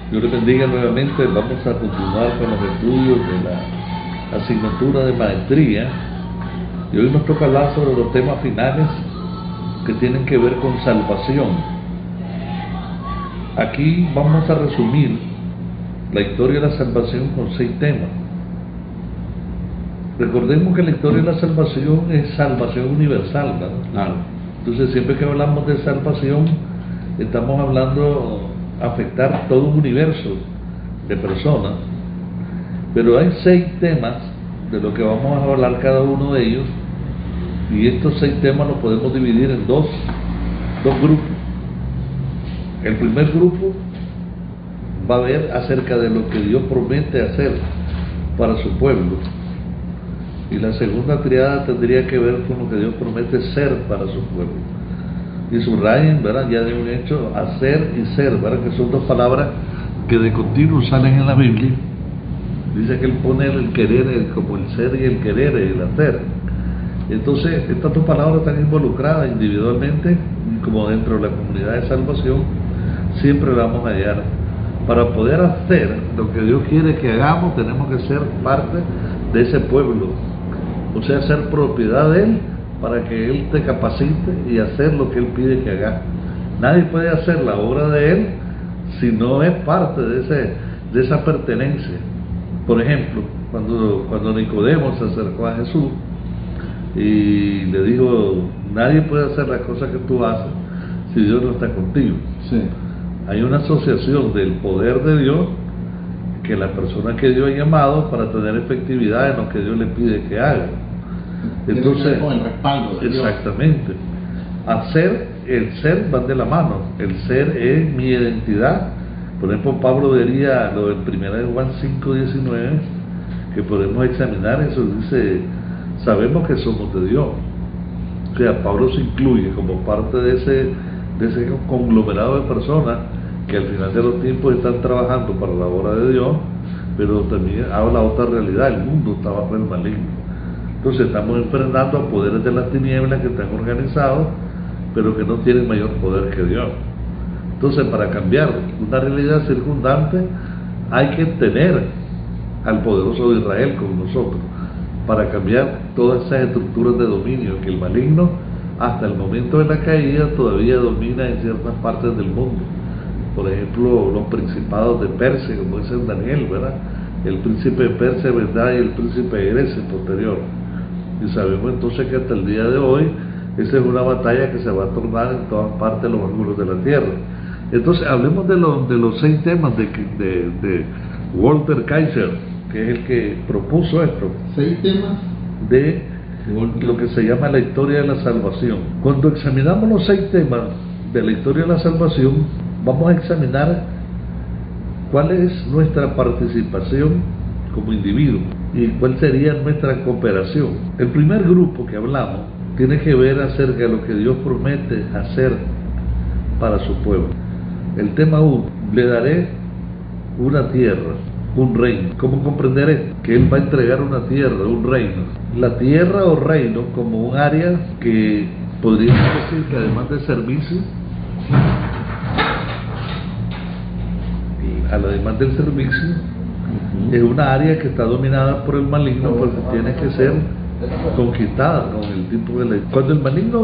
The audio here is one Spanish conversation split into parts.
Dios les bendiga nuevamente. Vamos a continuar con los estudios de la asignatura de maestría. Y hoy nos toca hablar sobre los temas finales que tienen que ver con salvación. Aquí vamos a resumir la historia de la salvación con 6 temas. Recordemos que la historia de la salvación es salvación universal, ¿verdad? Claro. Entonces, siempre que hablamos de salvación, estamos hablando afectar todo un universo de personas, pero hay 6 temas de los que vamos a hablar cada uno de ellos, y estos 6 temas los podemos dividir en dos grupos. El primer grupo va a ver acerca de lo que Dios promete hacer para su pueblo, y la segunda triada tendría que ver con lo que Dios promete ser para su pueblo. Y subrayen, ¿verdad?, ya de un hecho, hacer y ser, ¿verdad?, que son 2 palabras que de continuo salen en la Biblia. Dice que Él pone el querer como el ser y el querer y el hacer. Entonces, estas 2 palabras están involucradas individualmente, y como dentro de la comunidad de salvación, siempre las vamos a hallar. Para poder hacer lo que Dios quiere que hagamos, tenemos que ser parte de ese pueblo, o sea, ser propiedad de Él, para que Él te capacite y hacer lo que Él pide que haga. Nadie puede hacer la obra de Él si no es parte de esa pertenencia. Por ejemplo, cuando Nicodemo se acercó a Jesús y le dijo: nadie puede hacer las cosas que tú haces si Dios no está contigo. Sí. Hay una asociación del poder de Dios, que la persona que Dios ha llamado para tener efectividad en lo que Dios le pide que haga. Entonces, con el respaldo de Dios. Exactamente. Hacer, el ser van de la mano. El ser es mi identidad. Por ejemplo, Pablo diría lo del 1 Juan 5:19, que podemos examinar eso. Dice: sabemos que somos de Dios. O sea, Pablo se incluye como parte de ese conglomerado de personas que al final de los tiempos están trabajando para la obra de Dios, pero también habla otra realidad: el mundo está bajo el maligno. Entonces estamos enfrentando a poderes de las tinieblas que están organizados, pero que no tienen mayor poder que Dios. Entonces, para cambiar una realidad circundante, hay que tener al poderoso de Israel con nosotros, para cambiar todas esas estructuras de dominio que el maligno, hasta el momento de la caída, todavía domina en ciertas partes del mundo. Por ejemplo, los principados de Persia, como dice Daniel, ¿verdad? El príncipe de Persia, ¿verdad?, y el príncipe de Grecia posterior. Y sabemos entonces que hasta el día de hoy esa es una batalla que se va a tornar en todas partes de los ángulos de la tierra. Entonces, hablemos de los 6 temas de Walter Kaiser, que es el que propuso esto. 6 temas de lo que se llama la historia de la salvación. Cuando examinamos los 6 temas de la historia de la salvación, vamos a examinar cuál es nuestra participación como individuo y cuál sería nuestra cooperación. El primer grupo que hablamos tiene que ver acerca de lo que Dios promete hacer para su pueblo. El tema 1: le daré una tierra, un reino. ¿Cómo comprender esto? Que Él va a entregar una tierra, un reino. La tierra o reino como un área que podríamos decir que, además de servicio, además del servicio, es una área que está dominada por el maligno, porque tiene que ser conquistada con el tipo de ley. Cuando el maligno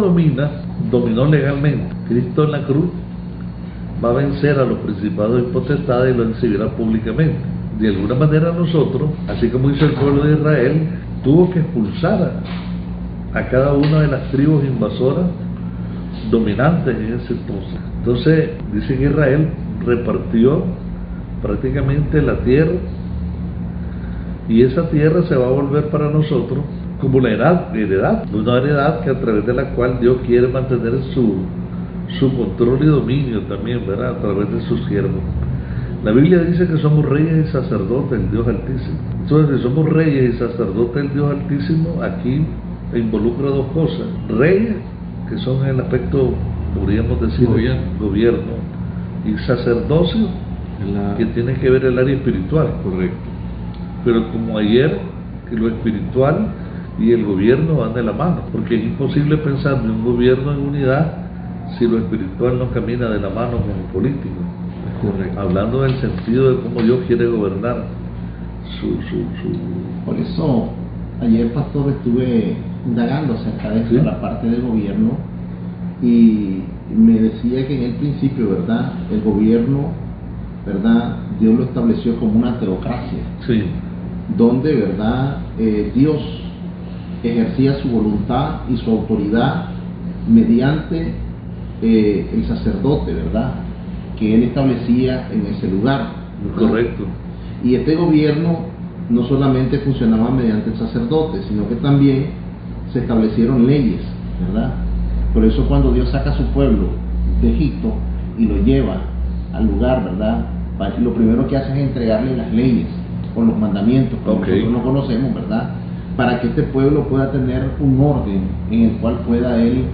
dominó legalmente. Cristo en la cruz va a vencer a los principados y potestades y lo exhibirá públicamente. De alguna manera nosotros, así como hizo el pueblo de Israel, tuvo que expulsar a cada una de las tribus invasoras dominantes en ese entonces. Entonces, dice que Israel repartió prácticamente la tierra, y esa tierra se va a volver para nosotros como la heredad, una heredad que a través de la cual Dios quiere mantener su control y dominio también, ¿verdad?, a través de sus siervos. La Biblia dice que somos reyes y sacerdotes del Dios Altísimo. Entonces, si somos reyes y sacerdotes del Dios Altísimo, aquí involucra 2 cosas: reyes, que son en el aspecto, podríamos decir, gobierno, y sacerdocio, que tiene que ver el área espiritual. Correcto. Pero como ayer, que lo espiritual y el gobierno van de la mano, porque es imposible pensar en un gobierno en unidad si lo espiritual no camina de la mano con lo político. Correcto. Hablando del sentido de cómo Dios quiere gobernar Por eso, ayer, pastor, estuve indagando acerca de eso, la parte del gobierno, y me decía que en el principio, ¿verdad?, el gobierno, ¿verdad?, Dios lo estableció como una teocracia, donde, ¿verdad?, Dios ejercía su voluntad y su autoridad mediante el sacerdote, ¿verdad?, que él establecía en ese lugar, ¿verdad? Correcto. Y este gobierno no solamente funcionaba mediante el sacerdote, sino que también se establecieron leyes, ¿verdad? Por eso cuando Dios saca a su pueblo de Egipto y lo lleva al lugar, ¿verdad?, lo primero que hace es entregarle las leyes o los mandamientos, como nosotros lo conocemos, ¿verdad?, para que este pueblo pueda tener un orden en el cual pueda él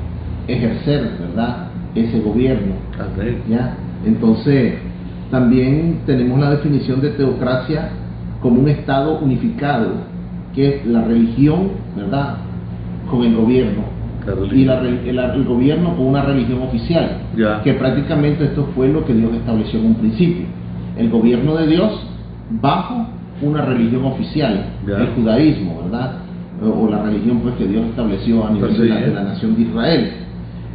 ejercer, ¿verdad?, ese gobierno. ¿Ya? Entonces, también tenemos la definición de teocracia como un estado unificado, que es la religión, ¿verdad?, con el gobierno, y el gobierno con una religión oficial, que prácticamente esto fue lo que Dios estableció en un principio, el gobierno de Dios bajo una religión oficial, el judaísmo, ¿verdad?, o la religión pues que Dios estableció a nivel de la nación de Israel,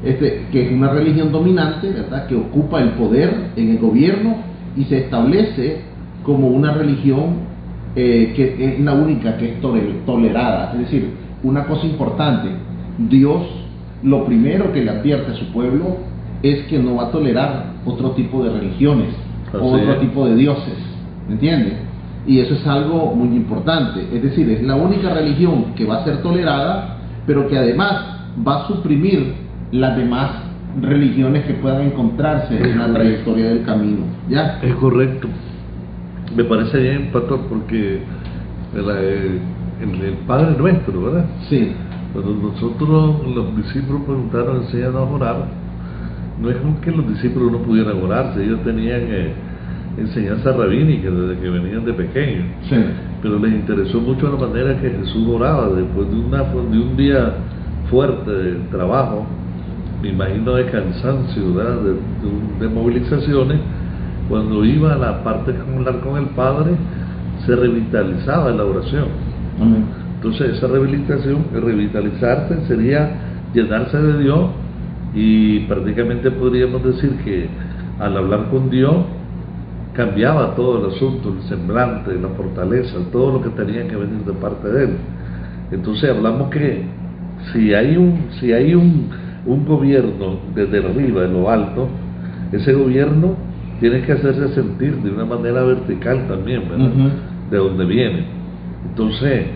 que es una religión dominante, ¿verdad?, que ocupa el poder en el gobierno y se establece como una religión que es la única que es tolerada. Es decir, una cosa importante, Dios lo primero que le advierte a su pueblo es que no va a tolerar otro tipo de religiones o otro tipo de dioses, ¿me entiendes? Y eso es algo muy importante, es decir, es la única religión que va a ser tolerada, pero que además va a suprimir las demás religiones que puedan encontrarse en la trayectoria del camino. ¿Ya? Es correcto. Me parece bien, pastor, porque el Padre Nuestro, ¿verdad? Sí. Cuando nosotros, los discípulos preguntaron, enséñanos a orar, no es que los discípulos no pudieran orarse, ellos tenían enseñanza rabínica desde que venían de pequeños, pero les interesó mucho la manera que Jesús oraba después de un día fuerte de trabajo, me imagino de cansancio, ¿verdad?, de movilizaciones. Cuando iba a la parte de hablar con el Padre, se revitalizaba en la oración. Entonces esa revitalizarse sería llenarse de Dios, y prácticamente podríamos decir que al hablar con Dios cambiaba todo el asunto, el semblante, la fortaleza, todo lo que tenía que venir de parte de Él. Entonces hablamos que si hay un gobierno desde arriba, de lo alto, ese gobierno tiene que hacerse sentir de una manera vertical también, ¿verdad? De donde viene. Entonces,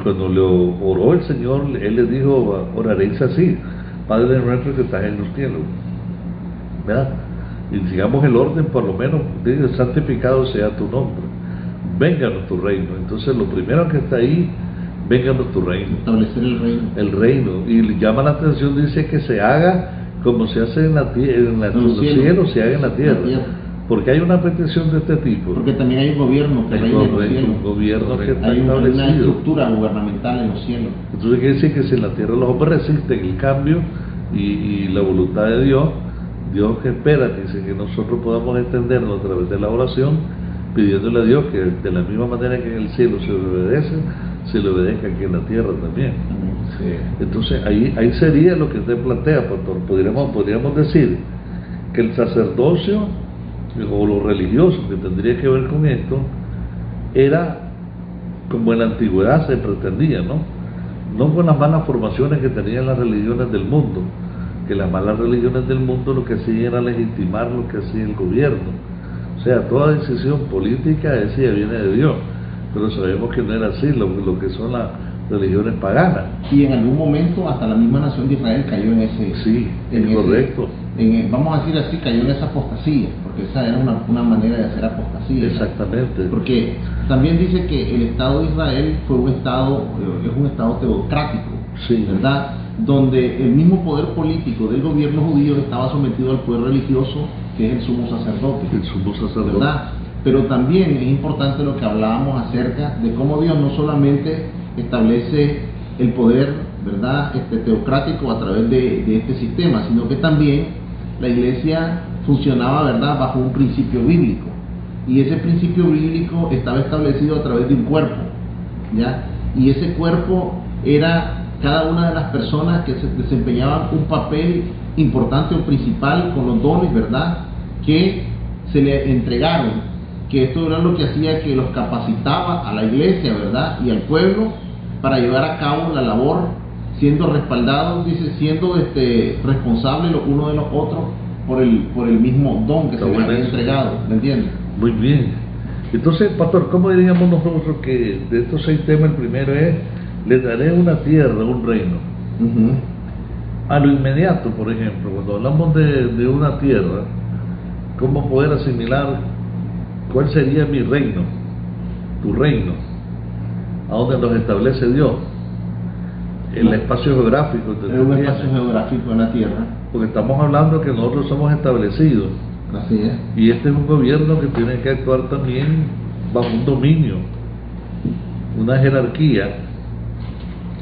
cuando le oró el Señor, Él le dijo, oraréis así: Padre nuestro que estás en los cielos, ¿verdad? Y sigamos el orden, por lo menos, dice, santificado sea tu nombre, vénganos tu reino. Entonces lo primero que está ahí, vénganos tu reino, establecer el reino, y llama la atención, dice que se haga como se hace en los cielos, se haga en la tierra. Porque hay una petición de este tipo. Porque también hay un gobierno que reina en los cielos. Un gobierno que está hay establecido. Una estructura gubernamental en los cielos. Entonces quiere decir que si en la tierra los hombres resisten el cambio y la voluntad de Dios, Dios que espera que dice que nosotros podamos entenderlo a través de la oración, pidiéndole a Dios que de la misma manera que en el cielo se le obedece, se le obedezca aquí en la tierra también. Entonces ahí sería lo que usted plantea, pastor. Podríamos decir que el sacerdocio o lo religioso que tendría que ver con esto era como en la antigüedad se pretendía, no con las malas formaciones que tenían las religiones del mundo, que las malas religiones del mundo lo que hacían era legitimar lo que hacía el gobierno. O sea, toda decisión política decía viene de Dios, pero sabemos que no era así, lo que son las religiones paganas. Y en algún momento hasta la misma nación de Israel cayó en ese... Sí, es correcto. Vamos a decir así, cayó en esa apostasía, porque esa era una manera de hacer apostasía. Exactamente. Porque también dice que el Estado de Israel es un Estado teocrático, ¿verdad? Donde el mismo poder político del gobierno judío estaba sometido al poder religioso, que es el sumo sacerdote. El sumo sacerdote. ¿Verdad? Pero también es importante lo que hablábamos acerca de cómo Dios no solamente establece el poder, ¿verdad?, teocrático a través de este sistema, sino que también la Iglesia funcionaba, ¿verdad?, bajo un principio bíblico. Y ese principio bíblico estaba establecido a través de un cuerpo, ¿ya? Y ese cuerpo era cada una de las personas que se desempeñaban un papel importante o principal con los dones, ¿verdad?, que se le entregaron, que esto era lo que hacía que los capacitaba a la iglesia, ¿verdad?, y al pueblo para llevar a cabo la labor, siendo respaldados, dice, siendo responsables los unos de los otros por el mismo don que se les había entregado, ¿me entiendes? Muy bien. Entonces, pastor, ¿cómo diríamos nosotros que de estos 6 temas el primero es, le daré una tierra, un reino? A lo inmediato, por ejemplo, cuando hablamos de una tierra, ¿cómo poder asimilar cuál sería mi reino, tu reino? ¿A dónde nos establece Dios? El espacio geográfico. Es un espacio geográfico en la tierra. Porque estamos hablando que nosotros somos establecidos. Así es. Y este es un gobierno que tiene que actuar también bajo un dominio, una jerarquía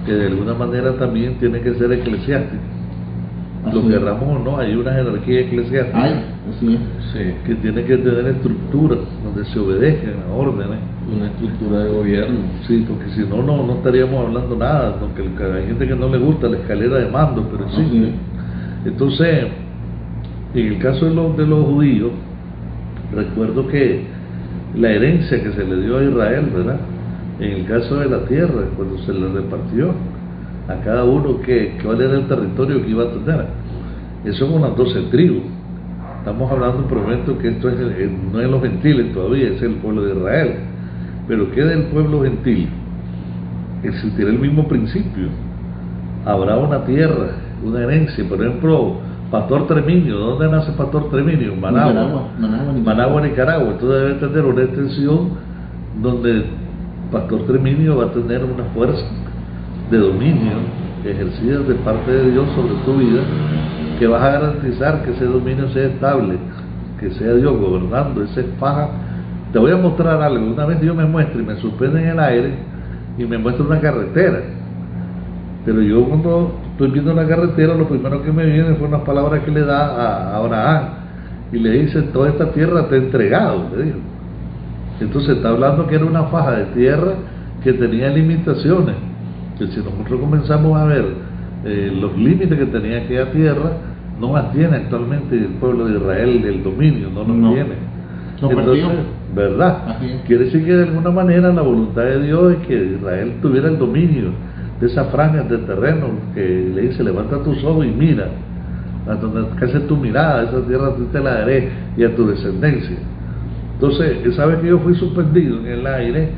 que de alguna manera también tiene que ser eclesiástica. Lo querramos o no, hay una jerarquía eclesiástica. Así es. Sí. Que tiene que tener estructuras donde se obedezcan a órdenes. Una estructura de gobierno. Sí, porque si no, no estaríamos hablando nada, aunque hay gente que no le gusta la escalera de mando, pero sí. Entonces, en el caso de los judíos, recuerdo que la herencia que se le dio a Israel, ¿verdad?, en el caso de la tierra, cuando se le repartió a cada uno cuál era el territorio que iba a tener, eso son unas 12 tribus. Estamos hablando, prometo que esto no es los gentiles todavía, es el pueblo de Israel. Pero ¿qué del pueblo gentil? Existirá el mismo principio. Habrá una tierra, una herencia. Por ejemplo, Pastor Treminio, ¿dónde nace Pastor Treminio? Managua, Nicaragua. Entonces debe tener una extensión donde Pastor Treminio va a tener una fuerza de dominio ejercida de parte de Dios sobre tu vida, que vas a garantizar que ese dominio sea estable, que sea Dios gobernando, esa faja. Te voy a mostrar algo. Una vez Dios me muestra y me suspende en el aire y me muestra una carretera, pero yo cuando estoy viendo la carretera, lo primero que me viene fue unas palabras que le da a Abraham y le dice: toda esta tierra te he entregado, le dijo. Entonces está hablando que era una faja de tierra que tenía limitaciones, que si nosotros comenzamos a ver los límites que tenía aquella tierra, no las tiene actualmente el pueblo de Israel, el dominio, no los tiene. Entonces, ¿verdad? Quiere decir que de alguna manera la voluntad de Dios es que Israel tuviera el dominio de esas franjas de terreno, que le dice: levanta tus ojos y mira, a donde alcance tu mirada, esa tierra te la daré y a tu descendencia. Entonces, esa vez que yo fui suspendido en el aire,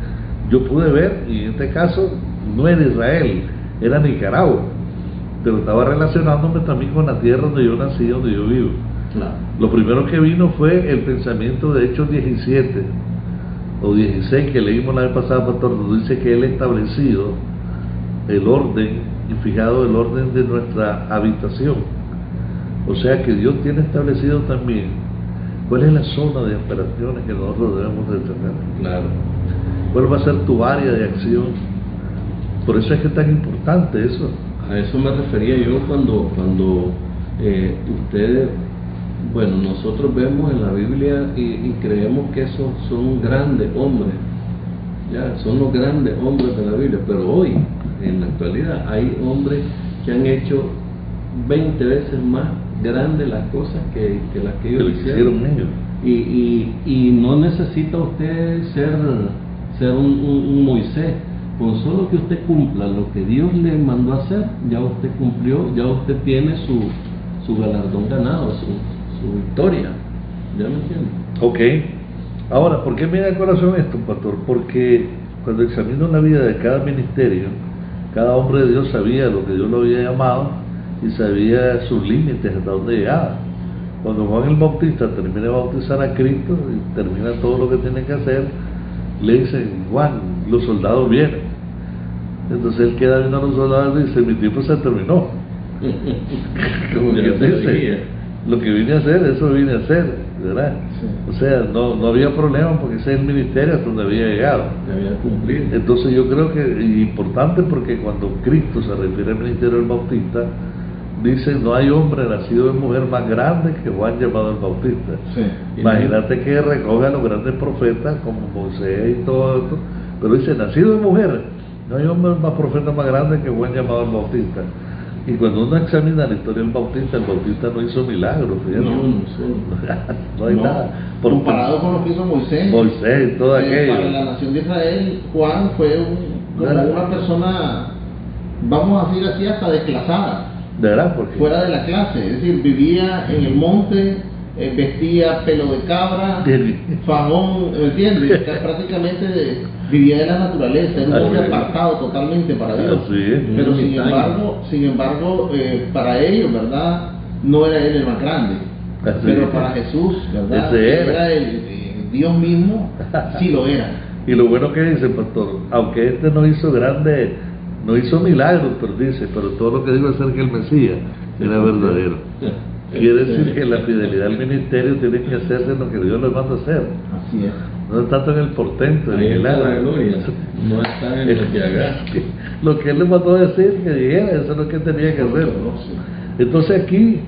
yo pude ver, y en este caso no era Israel, era Nicaragua, pero estaba relacionándome también con la tierra donde yo nací, donde yo vivo. Claro. Lo primero que vino fue el pensamiento de Hechos 17 o 16 que leímos la vez pasada, pastor, donde dice que Él ha establecido el orden y fijado el orden de nuestra habitación. O sea que Dios tiene establecido también cuál es la zona de operaciones que nosotros debemos de tener. Claro. ¿Cuál va a ser tu área de acción? Por eso es que es tan importante eso. A eso me refería yo cuando ustedes, bueno, nosotros vemos en la Biblia y creemos que esos son grandes hombres, ya, son los grandes hombres de la Biblia, pero hoy, en la actualidad, hay hombres que han hecho 20 veces más grandes las cosas que las que ellos hicieron ellos. Y no necesita usted ser un Moisés. Con solo que usted cumpla lo que Dios le mandó a hacer, ya usted cumplió, ya usted tiene su galardón ganado, su victoria. ¿Ya me entiende? Ok. Ahora, ¿por qué me da el corazón esto, pastor? Porque cuando examino la vida de cada ministerio, cada hombre de Dios sabía lo que Dios lo había llamado y sabía sus límites, hasta dónde llegaba. Cuando Juan el Bautista termina de bautizar a Cristo y termina todo lo que tiene que hacer, le dicen: Juan, los soldados vienen. Entonces él queda viendo a los soldados y dice: mi tiempo se terminó. Como que dice, lo que vine a hacer, eso vine a hacer, ¿verdad? Sí. O sea, no había problema porque ese es el ministerio hasta donde había llegado. Había cumplido. Entonces yo creo que es importante, porque cuando Cristo se refiere al ministerio del Bautista, dice, no hay hombre nacido de mujer más grande que Juan llamado el Bautista. Sí. Imagínate que recoge a los grandes profetas como Moisés y todo esto, pero dice, nacido de mujer, no hay hombre más profeta más grande que Juan llamado el Bautista. Y cuando uno examina la historia del Bautista no hizo milagros, fíjate. No hay nada. Comparado con lo que hizo Moisés y todo aquello. Para la nación de Israel, Juan fue como una persona, vamos a decir así, hasta desclasada. ¿De verdad? ¿Por qué? Fuera de la clase, es decir, vivía en el monte, vestía pelo de cabra, fajón, ¿me entiendes? Prácticamente vivía de la naturaleza, era un hombre apartado totalmente para Dios. Pero sin embargo, para ellos, ¿verdad? No era él el más grande. Pero para Jesús, ¿verdad? Era el Dios mismo, sí lo era. Y lo bueno que dice, pastor, aunque este no hizo milagros, pero dice, pero todo lo que digo acerca del Mesías era verdadero. Quiere decir que la fidelidad al ministerio tiene que hacerse lo que Dios le manda hacer. Así es. No está tanto en el portento, en el la gloria, no está en lo que haga. Lo que él le mandó a decir que dijera, eso es lo que tenía que hacer. Entonces aquí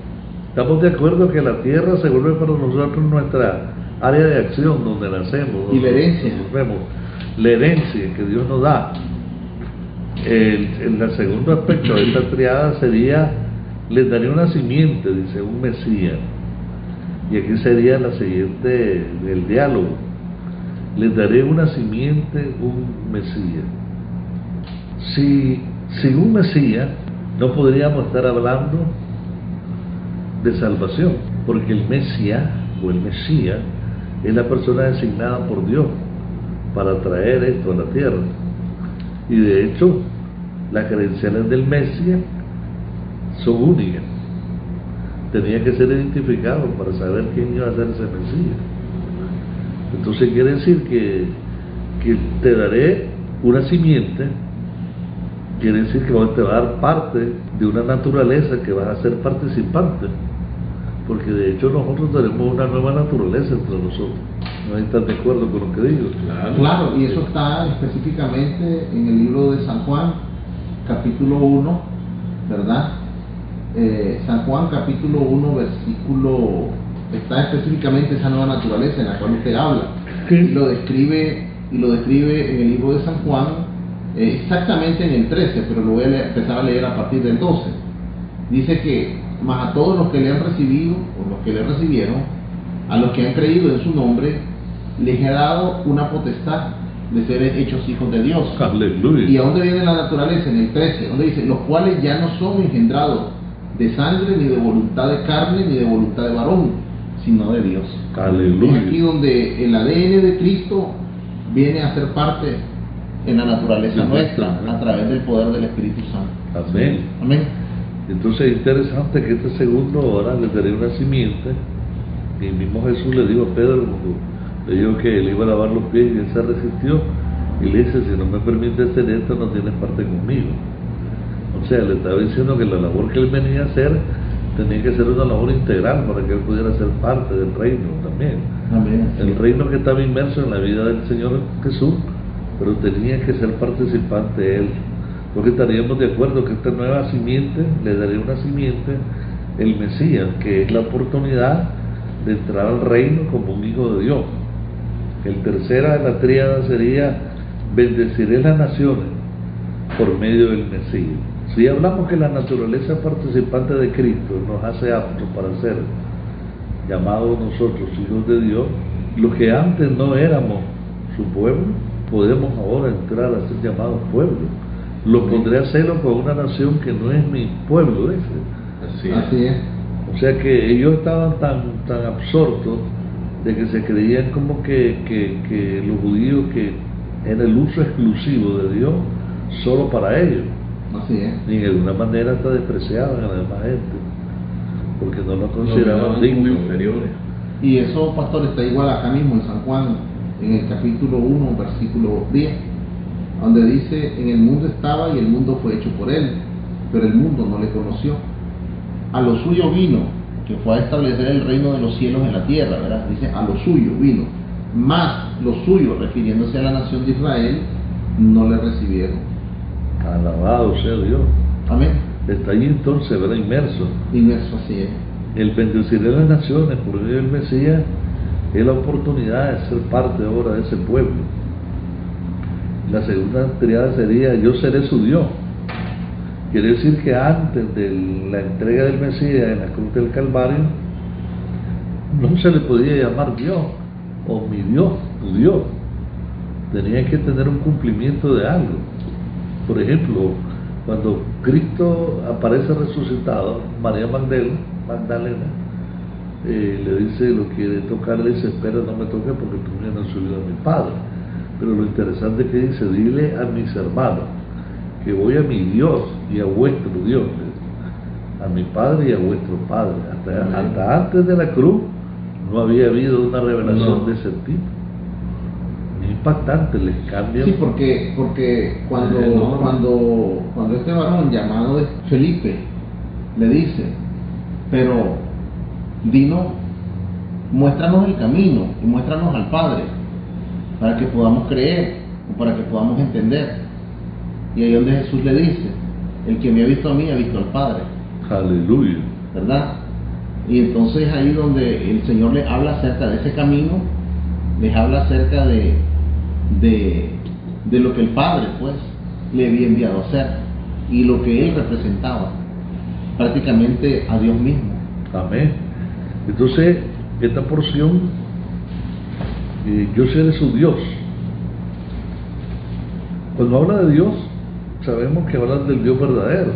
estamos de acuerdo que la tierra se vuelve para nosotros nuestra área de acción, donde nacemos. Y la herencia. La herencia que Dios nos da. El segundo aspecto de esta triada sería, les daría una simiente, dice, un Mesías. Y aquí sería la siguiente, el diálogo. Les daré una simiente, un Mesías. Sin un Mesías no podríamos estar hablando de salvación, porque el Mesías o el Mesías es la persona designada por Dios para traer esto a la tierra. Y de hecho, las credenciales del Mesías son únicas. Tenía que ser identificado para saber quién iba a ser ese Mesías. Entonces quiere decir que te daré una simiente, quiere decir que te va a dar parte de una naturaleza que vas a ser participante, porque de hecho nosotros tenemos una nueva naturaleza entre nosotros. ¿No están de acuerdo con lo que digo? Claro, y eso está específicamente en el libro de San Juan, capítulo 1, ¿verdad? San Juan, capítulo 1, versículo, está específicamente esa nueva naturaleza en la cual usted habla. Y lo describe en el libro de San Juan, exactamente en el 13, pero lo voy a empezar a leer a partir del 12. Dice que, mas a todos los que le han recibido, o los que le recibieron, a los que han creído en su nombre, les he dado una potestad de ser hechos hijos de Dios. Aleluya. ¿Y a dónde viene la naturaleza? En el 13, donde dice, los cuales ya no son engendrados de sangre, ni de voluntad de carne, ni de voluntad de varón, sino de Dios. Aleluya. Es aquí donde el ADN de Cristo viene a ser parte en la naturaleza nuestra, a través del poder del Espíritu Santo. Amén. Amén. Entonces es interesante que este segundo ahora le daré una simiente, y mismo Jesús le dijo a Pedro, le dijo que él iba a lavar los pies y él se resistió, y le dice, si no me permites hacer esto, no tienes parte conmigo. O sea, le estaba diciendo que la labor que él venía a hacer tenía que ser una labor integral para que él pudiera ser parte del reino también. Amén. El reino que estaba inmerso en la vida del Señor Jesús, pero tenía que ser participante él. Porque estaríamos de acuerdo que esta nueva simiente, le daré una simiente, el Mesías, que es la oportunidad de entrar al reino como un hijo de Dios. El tercera de la tríada sería, bendeciré las naciones por medio del Mesías. Si hablamos que la naturaleza participante de Cristo nos hace aptos para ser llamados nosotros hijos de Dios, los que antes no éramos su pueblo, podemos ahora entrar a ser llamados pueblo. Lo pondré a hacerlo con una nación que no es mi pueblo ese. Así es. O sea que ellos estaban tan absortos de que se creían como que los judíos, que era el uso exclusivo de Dios solo para ellos. Así es. Y de alguna manera hasta despreciaban a la demás gente, porque no lo consideraban dignos. Y eso, pastor, está igual acá mismo en San Juan, en el capítulo 1, versículo 10, donde dice, en el mundo estaba y el mundo fue hecho por él, pero el mundo no le conoció. A lo suyo vino, que fue a establecer el reino de los cielos en la tierra, ¿verdad? Dice, a lo suyo vino, más lo suyo, refiriéndose a la nación de Israel, no le recibieron. Alabado sea Dios. Amén. está allí entonces, ¿verdad? Inmerso. Inmerso, así es. El bendeciré a las naciones por medio del Mesías es la oportunidad de ser parte ahora de ese pueblo. La segunda triada sería: yo seré su Dios. Quiere decir que antes de la entrega del Mesías en la cruz del Calvario, no se le podía llamar Dios o mi Dios, tu Dios. Tenía que tener un cumplimiento de algo. Por ejemplo, cuando Cristo aparece resucitado, María Magdalena le dice: lo quiere tocar, le dice: espera, no me toques porque tú me has subido a mi Padre. Pero lo interesante es que dice: dile a mis hermanos que voy a mi Dios y a vuestro Dios, a mi Padre y a vuestro Padre. Hasta antes de la cruz no había habido una revelación de ese tipo. Impactante, les cambia. Sí, porque cuando este varón llamado Felipe le dice: pero dinos, muéstranos el camino y muéstranos al Padre para que podamos creer o para que podamos entender. Y ahí donde Jesús le dice: el que me ha visto a mí ha visto al Padre. Aleluya. ¿Verdad? Y entonces ahí donde el Señor les habla acerca de ese camino, les habla acerca de lo que el Padre pues le había enviado a hacer y lo que él representaba, prácticamente a Dios mismo. Amén. Entonces, esta porción, yo seré su Dios. Cuando habla de Dios, sabemos que hablan del Dios verdadero.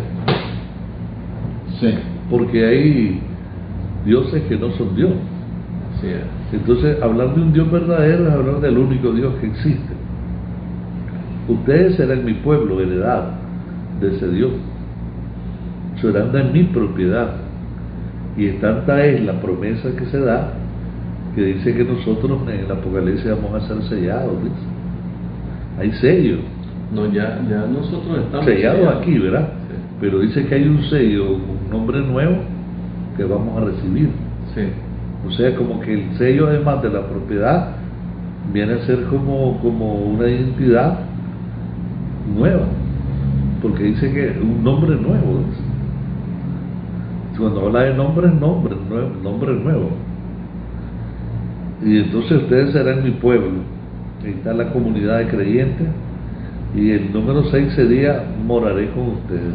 Sí. Porque hay dioses que no son Dios. Sí. Entonces, hablar de un Dios verdadero es hablar del único Dios que existe. Ustedes serán mi pueblo, heredad de ese Dios. Serán de mi propiedad. Y tanta es la promesa que se da, que dice que nosotros en el Apocalipsis vamos a ser sellados, ¿ves? Hay sellos. No, ya nosotros estamos sellados aquí, ¿verdad? Sí. Pero dice que hay un sello, un nombre nuevo que vamos a recibir. Sí. O sea, como que el sello, además de la propiedad, viene a ser como una identidad nueva, porque dice que un nombre nuevo, ¿ves? Cuando habla de nombre nuevo. Y entonces ustedes serán mi pueblo. Ahí está la comunidad de creyentes. Y el número 6 sería: moraré con ustedes.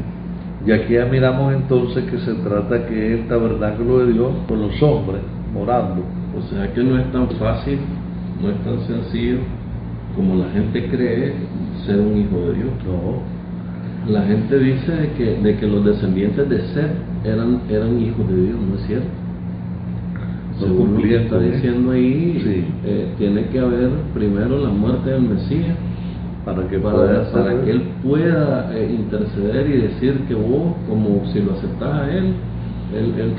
Y aquí ya miramos entonces que se trata que es el tabernáculo de Dios con los hombres morando. O sea que no es tan fácil, no es tan sencillo como la gente cree ser un hijo de Dios. No. La gente dice de que los descendientes de Seth eran hijos de Dios, ¿no es cierto? No Según lo que cumplían está con diciendo ahí, sí. Tiene que haber primero la muerte del Mesías Para que él pueda interceder y decir que vos, como si lo aceptás a él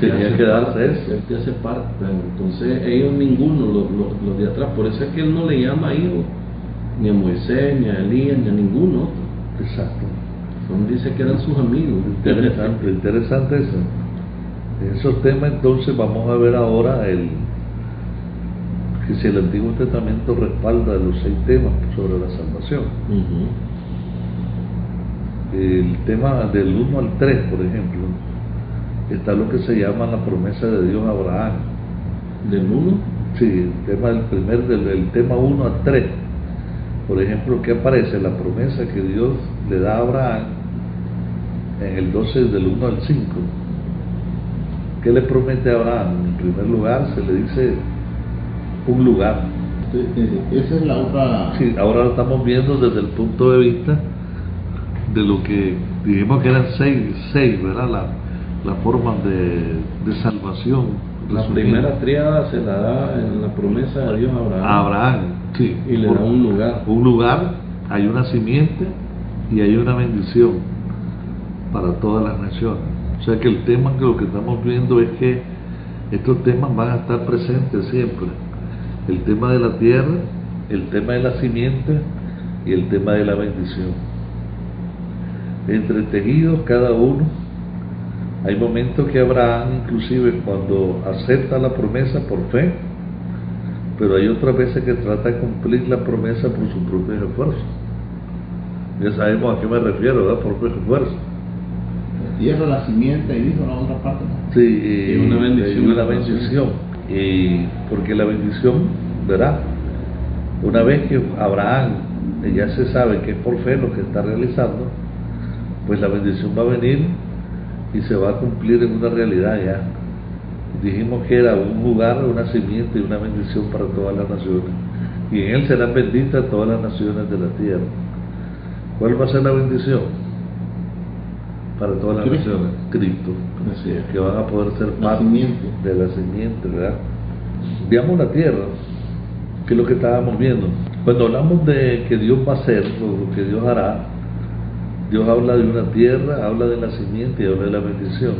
tenía que darse eso. Él te hace parte. Entonces ellos ninguno, los de atrás, por eso es que él no le llama hijo ni a Moisés, ni a Elías, ni a ninguno otro. Exacto. Dice que eran sus amigos. Interesante eso. En esos temas entonces vamos a ver ahora que si el Antiguo Testamento respalda los 6 temas sobre la salvación. El tema del 1 al 3, por ejemplo, está lo que se llama la promesa de Dios a Abraham. ¿Del 1? Sí, el tema del tema 1 al 3. Por ejemplo, ¿qué aparece? La promesa que Dios le da a Abraham en el 12 del 1 al 5. ¿Qué le promete a Abraham? En primer lugar se le dice un lugar. Esa es la otra. Sí, ahora lo estamos viendo desde el punto de vista de lo que dijimos que eran seis, ¿verdad? La forma de salvación. La primera tríada se la da en la promesa de Dios a Abraham. A Abraham, sí. Y le da un lugar. Un lugar, hay una simiente y hay una bendición para todas las naciones. O sea que el tema que lo que estamos viendo es que estos temas van a estar presentes siempre. El tema de la tierra, el tema de la simiente y el tema de la bendición. Entretejidos cada uno. Hay momentos que Abraham, inclusive cuando acepta la promesa por fe, pero hay otras veces que trata de cumplir la promesa por su propio esfuerzo. Ya sabemos a qué me refiero, ¿verdad? Por propio esfuerzo. tierra, la simiente, y dijo la otra parte, ¿no? Sí, Y una bendición. y una bendición. Y porque la bendición, ¿verdad? Una vez que Abraham ya se sabe que es por fe lo que está realizando, pues la bendición va a venir y se va a cumplir en una realidad ya. Dijimos que era un lugar, una simiente y una bendición para todas las naciones. Y en él serán benditas todas las naciones de la tierra. ¿Cuál va a ser la bendición? Para todas las Cristo. naciones. Cristo. Así es. Que van a poder ser La parte simiente. de la simiente, ¿verdad? Veamos la tierra, que es lo que estábamos viendo. Cuando hablamos de que Dios va a hacer, o lo que Dios hará, Dios habla de una tierra, habla de la simiente y habla de la bendición.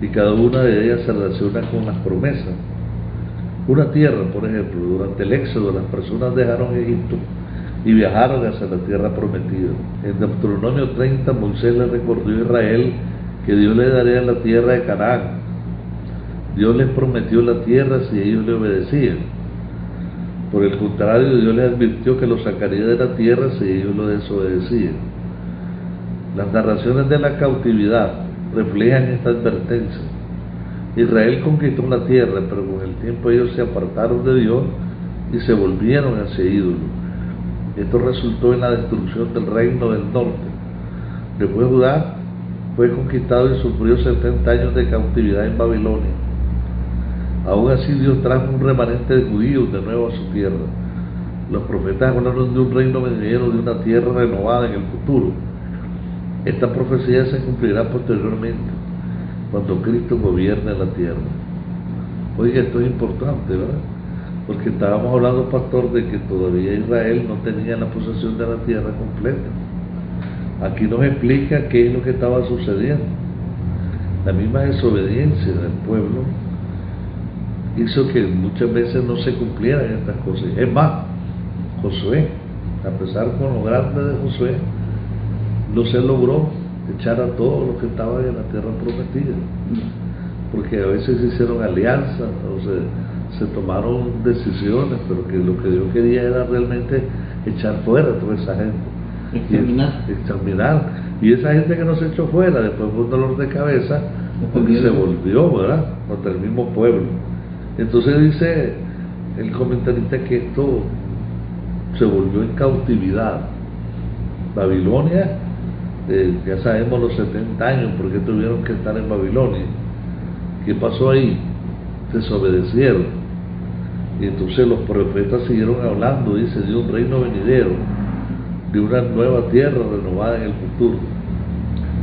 Y cada una de ellas se relaciona con las promesas. Una tierra, por ejemplo, durante el éxodo las personas dejaron Egipto y viajaron hacia la tierra prometida. En Deuteronomio 30 Moisés le recordó a Israel que Dios le daría la tierra de Canaán. Dios les prometió la tierra si ellos le obedecían. Por el contrario, Dios les advirtió que los sacaría de la tierra si ellos lo desobedecían. Las narraciones de la cautividad reflejan esta advertencia. Israel conquistó una tierra, pero con el tiempo ellos se apartaron de Dios y se volvieron hacia ídolos. Esto resultó en la destrucción del reino del norte. Después Judá fue conquistado y sufrió 70 años de cautividad en Babilonia. Aún así Dios trajo un remanente de judíos de nuevo a su tierra. Los profetas hablaron de un reino venidero, de una tierra renovada en el futuro. Esta profecía se cumplirá posteriormente, cuando Cristo gobierne la tierra. Oye, esto es importante, ¿verdad? Porque estábamos hablando, pastor, de que todavía Israel no tenía la posesión de la tierra completa. Aquí nos explica qué es lo que estaba sucediendo. La misma desobediencia del pueblo hizo que muchas veces no se cumplieran estas cosas. Es más, Josué, a pesar con lo grande de Josué, no se logró echar a todos los que estaban en la tierra prometida, porque a veces se hicieron alianzas o se tomaron decisiones, pero que lo que Dios quería era realmente echar fuera a toda esa gente, exterminar. Y esa gente que no se echó fuera después fue un dolor de cabeza porque se volvió, ¿verdad?, contra el mismo pueblo. Entonces dice el comentarista que esto se volvió en cautividad. Babilonia, ya sabemos los 70 años porque tuvieron que estar en Babilonia. ¿Qué pasó ahí? Desobedecieron. Y entonces los profetas siguieron hablando, dice, de un reino venidero, de una nueva tierra renovada en el futuro.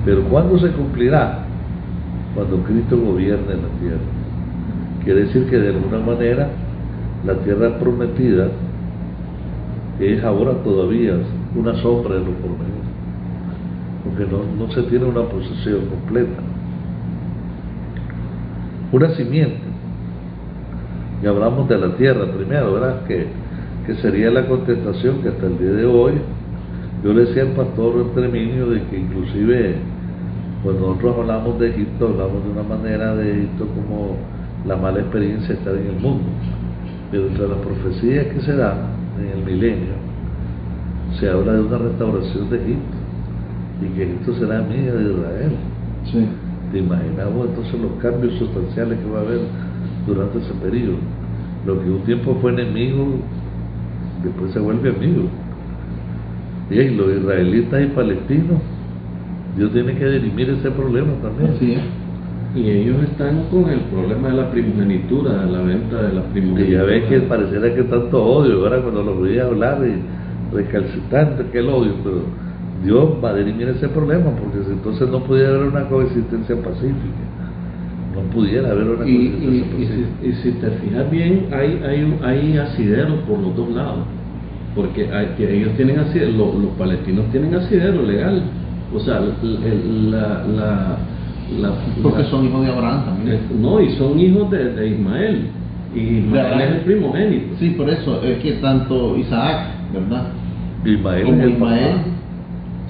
Pero ¿cuándo se cumplirá? Cuando Cristo gobierne la tierra. Quiere decir que de alguna manera la tierra prometida es ahora todavía una sombra de lo porvenir, porque no se tiene una posesión completa. Una simiente, y hablamos de la tierra primero, ¿verdad?, que sería la contestación que hasta el día de hoy, yo le decía al pastor Treminio de que inclusive cuando nosotros hablamos de Egipto, hablamos de una manera de Egipto como la mala experiencia de estar en el mundo, pero entre las profecías que se dan en el milenio se habla de una restauración de Egipto y que Egipto será amiga de Israel. Sí. Te imaginamos entonces los cambios sustanciales que va a haber durante ese periodo. Lo que un tiempo fue enemigo después se vuelve amigo. Y los israelitas y palestinos, Dios tiene que dirimir ese problema también. Así es. Y ellos están con el problema de la primogenitura, de la venta de la primogenitura. Y ya ves que pareciera que tanto odio, ¿verdad?, cuando lo veía hablar y recalcitrante que el odio, pero Dios va a dirimir ese problema, porque si entonces no pudiera haber una coexistencia pacífica, no pudiera haber una coexistencia pacífica. Y si te fijas bien, hay asideros por los dos lados, porque que ellos tienen asidero, los palestinos tienen asidero legal, o sea, porque son hijos de Abraham también. No, y son hijos de Ismael, y Ismael es el primogénito. Sí, por eso es que tanto Isaac, ¿verdad?, Ismael como es el Ismael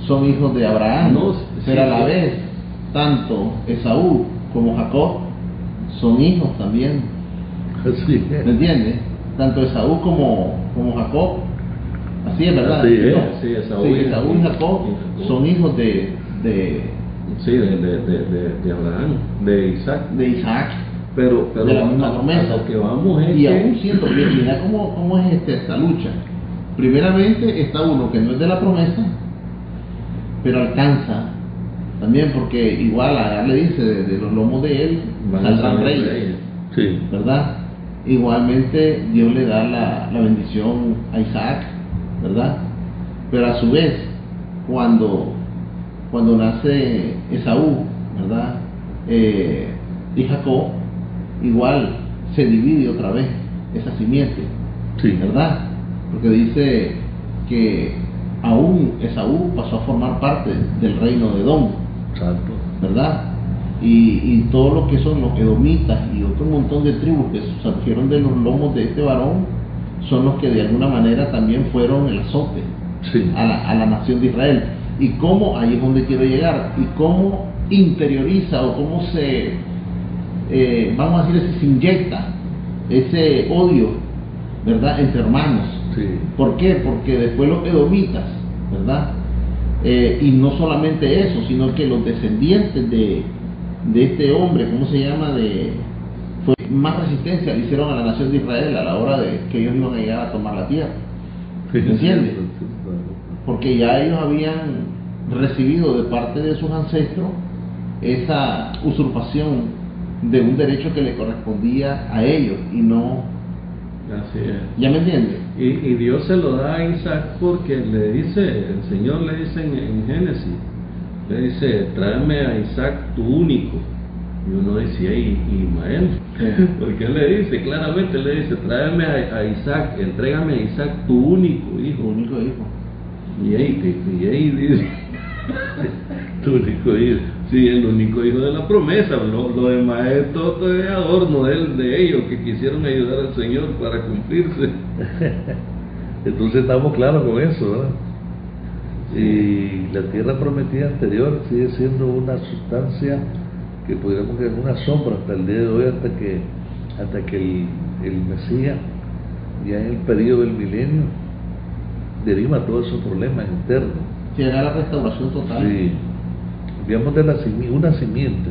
son hijos de Abraham, No, pero sí, a la vez tanto Esaú como Jacob son hijos también, papá. Sí. ¿me entiendes? Tanto Esaú como Jacob, así es, ¿verdad? Así es. No, Sí, Esaú sí, y Esaú y Jacob son hijos de Sí, de Abraham, de Isaac. de Isaac, Pero de la misma promesa. a lo que vamos es Y que... aún siendo, mira cómo es esta lucha. Primeramente está uno que no es de la promesa, pero alcanza también, porque igual Agar le dice, de los lomos de él van a saldrán salir reyes, reyes. Sí. ¿verdad? Igualmente Dios le da la bendición a Isaac, ¿verdad? Pero a su vez, cuando nace Esaú, ¿verdad? Y Jacob, igual se divide otra vez esa simiente, Sí. ¿verdad? Porque dice que aún Esaú pasó a formar parte del reino de Edom, Exacto. ¿verdad? Y todo lo que son los edomitas y otro montón de tribus que surgieron de los lomos de este varón son los que de alguna manera también fueron el azote Sí. a la nación de Israel. Y cómo, ahí es donde quiero llegar, y cómo interioriza o cómo se, vamos a decir, se inyecta ese odio, ¿verdad?, entre hermanos. Sí. ¿Por qué? Porque después los edomitas, ¿verdad? Y no solamente eso, sino que los descendientes de este hombre, ¿cómo se llama? Fue más resistencia le hicieron a la nación de Israel a la hora de que ellos iban a llegar a tomar la tierra. ¿Me entiendes? Porque ya ellos habían recibido de parte de sus ancestros esa usurpación de un derecho que le correspondía a ellos y no... Así es. ¿Ya me entiendes? Y Dios se lo da a Isaac porque le dice, el Señor le dice en Génesis, le dice, tráeme a Isaac tu único. Y uno dice, Ismael, porque él le dice, claramente le dice, tráeme a Isaac, entrégame a Isaac tu único hijo. Tu único hijo. Y ahí dice, Tu único hijo. sí, el único hijo de la promesa, lo demás es todo es adorno de ellos que quisieron ayudar al Señor para cumplirse. Entonces estamos claros con eso, ¿verdad? Y la tierra prometida anterior sigue siendo una sustancia que podríamos decir una sombra hasta el día de hoy, hasta que el Mesías, ya en el periodo del milenio, deriva todos esos problemas internos. Llega la restauración total. Sí. Veamos de una simiente.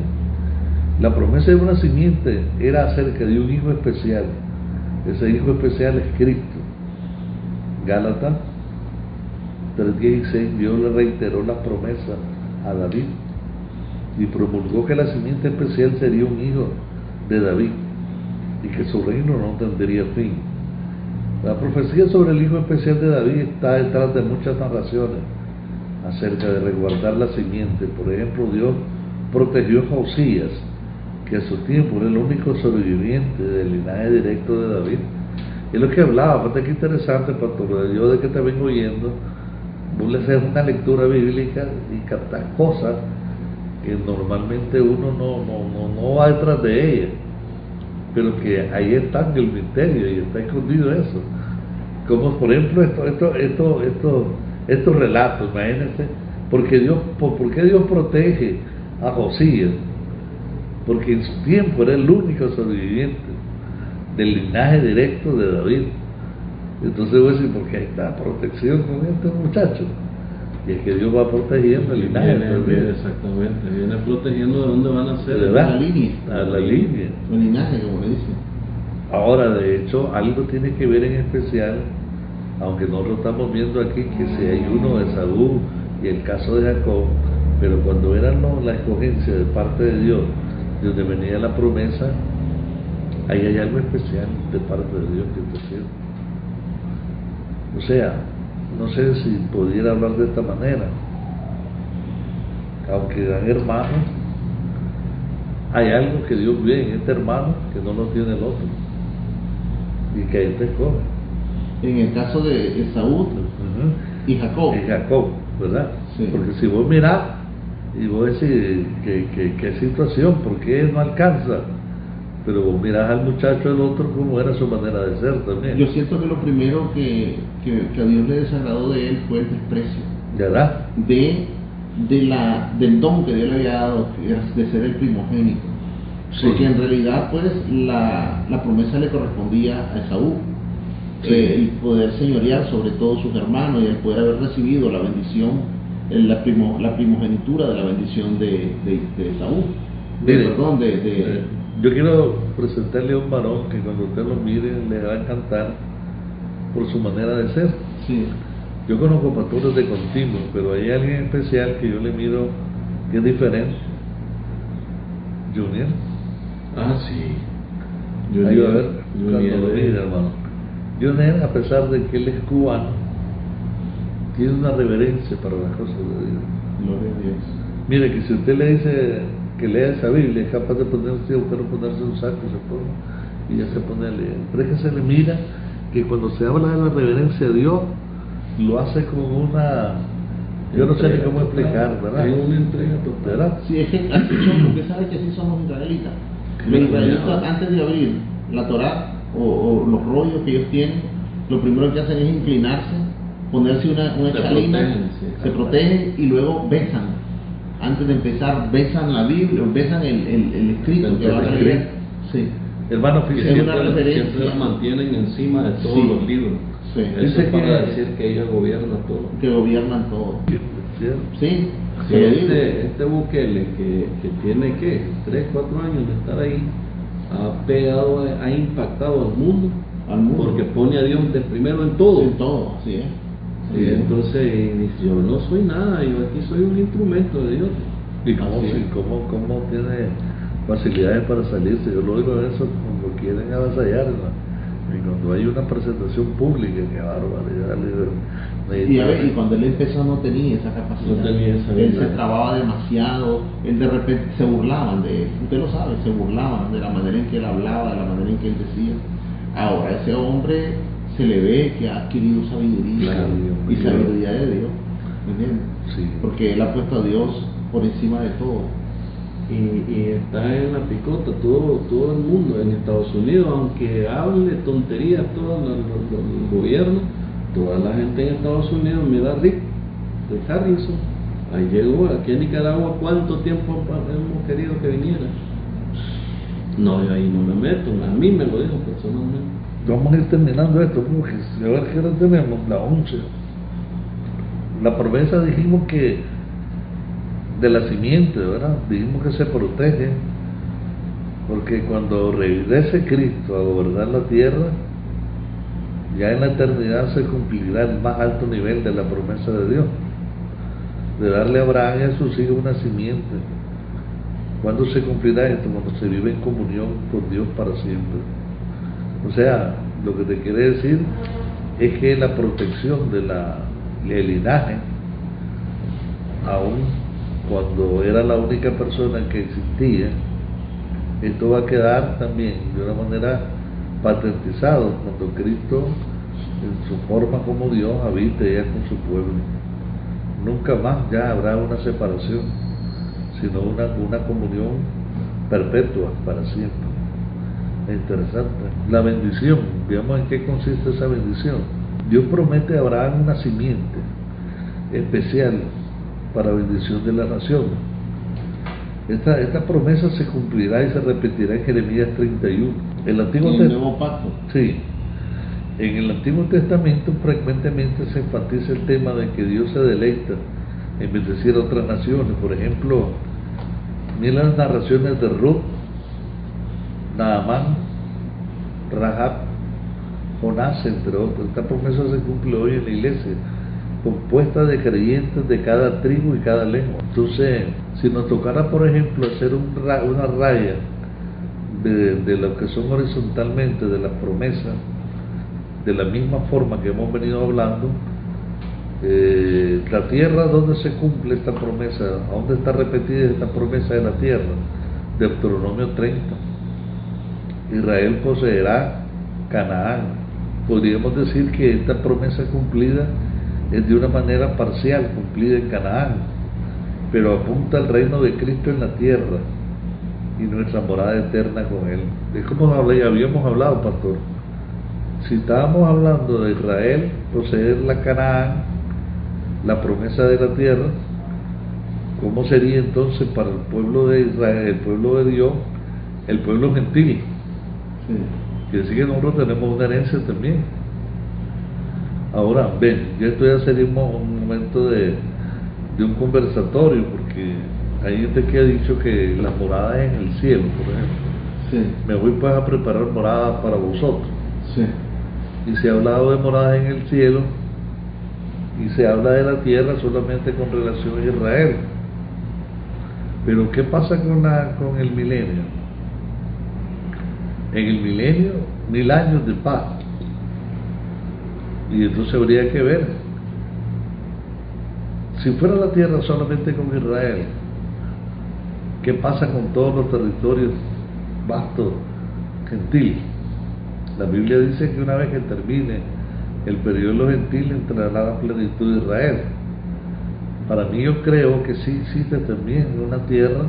La promesa de una simiente era acerca de un hijo especial. Ese hijo especial es Cristo. Gálatas 3:16, Dios le reiteró la promesa a David y promulgó que la simiente especial sería un hijo de David y que su reino no tendría fin. La profecía sobre el hijo especial de David está detrás de muchas narraciones acerca de resguardar la simiente. Por ejemplo, Dios protegió a Josías, que a su tiempo era el único sobreviviente del linaje directo de David. Es lo que hablaba, fíjate qué interesante, pastor, yo de que te vengo oyendo, vos le haces una lectura bíblica y captas cosas que normalmente uno no va detrás de ellas, pero que ahí está en el misterio y está escondido eso. Como por ejemplo estos relatos, imagínense, ¿por qué Dios protege a Josías? Porque en su tiempo era el único sobreviviente del linaje directo de David. Entonces voy a decir, porque ahí está protección con este muchacho. Y es que Dios va protegiendo el linaje. Exactamente, viene protegiendo de dónde van a ser. ¿Verdad? La línea. A la línea. El linaje, como le dicen. Ahora, de hecho, algo tiene que ver en especial, aunque no lo estamos viendo aquí, que si hay uno de Esaú y el caso de Jacob, pero cuando era la escogencia de parte de Dios, de donde venía la promesa, ahí hay algo especial de parte de Dios que está haciendo. O sea, no sé si pudiera hablar de esta manera, aunque eran hermanos, hay algo que Dios ve en este hermano que no lo tiene el otro, y que él te escoge. En el caso de Esaú y Jacob. En Jacob, ¿verdad? Sí. Porque si vos mirás y vos decís qué situación, ¿por qué él no alcanza? Pero vos mirás al muchacho del otro cómo era su manera de ser también. Yo siento que lo primero que a Dios le desagradó de él fue el desprecio ¿Verdad? del don que Dios le había dado, que era de ser el primogénito. Sí. Porque en realidad pues la promesa le correspondía a Esaú. Sí. El poder señorear sobre todos sus hermanos y el poder haber recibido la bendición la primogenitura de la bendición de Esaú. Mire, Perdón, yo quiero presentarle a un varón que cuando usted lo mire le va a encantar por su manera de ser. sí. Yo conozco pastores de continuo, pero hay alguien especial que yo le miro que es diferente. Junior. Ah, sí. Ahí va a ver Junior, cuando lo mire, hermano. Junior, a pesar de que él es cubano, tiene una reverencia para las cosas de Dios. Gloria a Dios. Mire, que si usted le dice que lea esa Biblia, es capaz de ponerse, buscar ponerse un saco y ya se pone a leer. Pero es que se le mira que cuando se habla de la reverencia a Dios, lo hace con una, yo no sé ni cómo explicar, ¿verdad? Es una entrega total. ¿Verdad? Sí, es que así somos, porque sabe que así somos israelitas. Los israelitas, antes de abrir la Torá o los rollos que ellos tienen, lo primero que hacen es inclinarse, ponerse una chalina, se protegen y luego besan. Antes de empezar, besan la Biblia, besan el escrito que van a leer. Sí. Hermano, Que fíjese, siempre la mantienen encima de todos Sí. los libros. Sí. Eso Dice es para que- decir que ella gobierna todo. Que gobiernan todo. ¿cierto? Sí, Sí, se lo digo. este Bukele que tiene ¿qué? 3, 4 años de estar ahí, ha impactado al mundo, porque pone a Dios de primero en todo. En todo, así es. Y entonces dice, yo no soy nada, yo aquí soy un instrumento de Dios. ¿Y cómo, Así es. cómo tiene facilidades para salirse? Yo lo digo eso cuando quieren avasallar, ¿no? Y cuando hay una presentación pública, qué barbaridad. Y, a ver, y cuando él empezó no tenía esa capacidad. No tenía esa él habilidad. se trababa demasiado, él de repente se burlaban de él, usted lo sabe, se burlaban de la manera en que él hablaba, de la manera en que él decía. Ahora ese hombre se le ve que ha adquirido sabiduría, Claro, y Dios mío. sabiduría de Dios, ¿me entiendes? Sí. Porque él ha puesto a Dios por encima de todo. Y está en la picota todo el mundo, en Estados Unidos, aunque hable tonterías todo el gobierno, toda la gente en Estados Unidos, mira Rick Harrison, ahí llegó, aquí en Nicaragua, ¿cuánto tiempo hemos querido que viniera? No, yo ahí no me meto, a mí me lo dijo personalmente. Vamos a ir terminando esto, porque a ver qué hora tenemos, la 11. La promesa dijimos que de la simiente, ¿verdad? Dijimos que se protege, porque cuando regrese Cristo a gobernar la tierra, ya en la eternidad se cumplirá el más alto nivel de la promesa de Dios, de darle a Abraham y a sus hijos una simiente. ¿Cuándo se cumplirá esto? Cuando se vive en comunión con Dios para siempre. O sea, lo que te quiere decir es que la protección del linaje, aún cuando era la única persona que existía, esto va a quedar también de una manera patentizado cuando Cristo en su forma como Dios habite ya con su pueblo. Nunca más ya habrá una separación, sino una comunión perpetua para siempre. Es interesante. La bendición, veamos en qué consiste esa bendición. Dios promete a Abraham una simiente especial para bendición de la nación. Esta promesa se cumplirá y se repetirá en Jeremías 31. El Antiguo En el Nuevo Pacto. Sí. En el Antiguo Testamento frecuentemente se enfatiza el tema de que Dios se deleita en bendecir a otras naciones. Por ejemplo, mira las narraciones de Ruth, Naamán, Rahab, Jonás, entre otros. Esta promesa se cumple hoy en la iglesia, compuesta de creyentes de cada tribu y cada lengua. Entonces, si nos tocara, por ejemplo, hacer una raya de lo que son horizontalmente de las promesas, de la misma forma que hemos venido hablando, la tierra, ¿dónde se cumple esta promesa? ¿A dónde está repetida esta promesa de la tierra? Deuteronomio 30. Israel poseerá Canaán. Podríamos decir que esta promesa cumplida es de una manera parcial, cumplida en Canaán, pero apunta al reino de Cristo en la tierra y nuestra morada eterna con Él. Es como habíamos hablado, pastor. Si estábamos hablando de Israel poseer la Canaán, la promesa de la tierra, ¿cómo sería entonces para el pueblo de Israel, el pueblo de Dios, el pueblo gentil? Sí. Quiere decir que nosotros tenemos una herencia también. Ahora, ven, ya esto ya sería un momento de de un conversatorio, porque hay gente que ha dicho que la morada es en el cielo, por ejemplo. Sí, Me voy pues a preparar moradas para vosotros. sí, Y se ha hablado de moradas en el cielo y se habla de la tierra solamente con relación a Israel. Pero ¿qué pasa con el milenio? En el milenio, 1000 años de paz. Y entonces habría que ver, si fuera la tierra solamente con Israel, ¿qué pasa con todos los territorios vastos gentiles? La Biblia dice que una vez que termine el periodo de los gentiles entrará la plenitud de Israel. Para mí, yo creo que sí existe también una tierra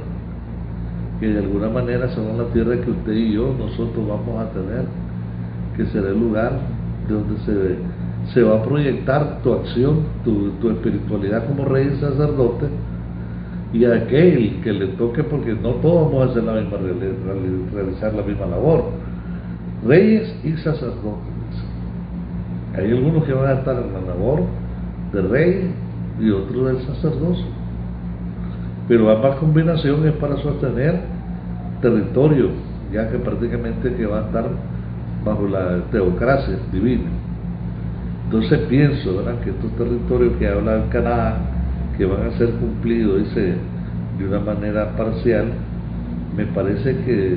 que de alguna manera será la tierra que usted y yo, nosotros vamos a tener, que será el lugar de donde se va a proyectar tu acción, tu espiritualidad como rey y sacerdote, y a aquel que le toque, porque no todos vamos a hacer la misma, realizar la misma labor, reyes y sacerdotes. Hay algunos que van a estar en la labor de rey y otros del sacerdocio, pero ambas combinaciones es para sostener territorio, ya que prácticamente que va a estar bajo la teocracia divina. Entonces pienso, ¿verdad?, que estos territorios que habla el Canadá, que van a ser cumplidos, dice, de una manera parcial, me parece que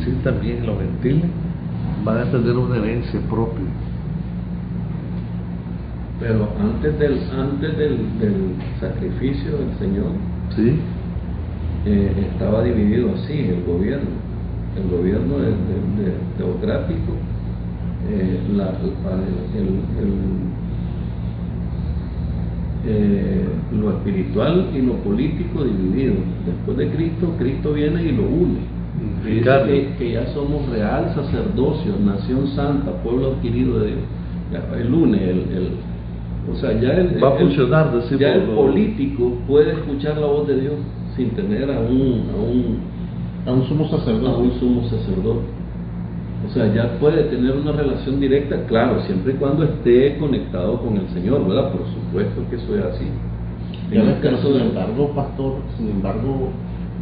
sí, también los gentiles van a tener una herencia propia. Pero antes del sacrificio del Señor, ¿Sí? estaba dividido así el gobierno teocrático, lo espiritual y lo político dividido. Después de Cristo viene y lo une. Dice que ya somos real sacerdocio, nación santa, pueblo adquirido de Dios. Ya, el une, o sea, ya va a funcionar, ya el político puede escuchar la voz de Dios sin tener a un sumo sacerdote. O sea, ya puede tener una relación directa, claro, siempre y cuando esté conectado con el Señor, ¿verdad? Por supuesto que eso es así. Sin embargo,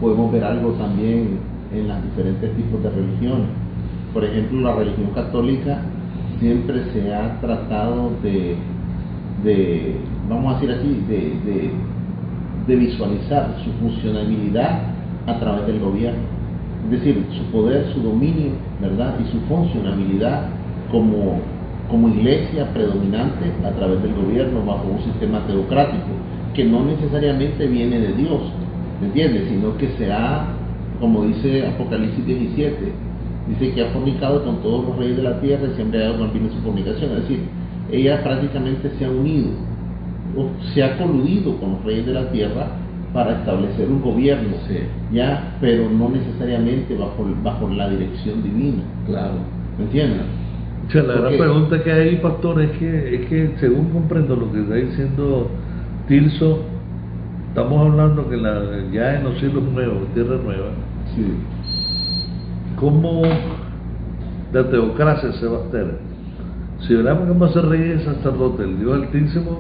podemos ver algo también en los diferentes tipos de religiones. Por ejemplo, la religión católica siempre se ha tratado de vamos a decir así, de visualizar su funcionabilidad a través del gobierno. Es decir, su poder, su dominio, ¿verdad?, y su funcionabilidad como iglesia predominante a través del gobierno bajo un sistema teocrático que no necesariamente viene de Dios, ¿me entiendes?, sino que se ha, como dice Apocalipsis 17, dice que ha fornicado con todos los reyes de la tierra y siempre ha dado en su fornicación. Es decir, ella prácticamente se ha unido o se ha coludido con los reyes de la tierra para establecer un gobierno, sí, ya, pero no necesariamente bajo la dirección divina. Claro. ¿Me entiendes? O sea, la gran pregunta que hay, pastor, es que según comprendo lo que está diciendo Tirso, estamos hablando que ya en los cielos nuevos, tierra nueva, Sí. ¿cómo la teocracia se va a hacer? Si hablamos que vamos a ser reyes y sacerdotes, el Dios Altísimo,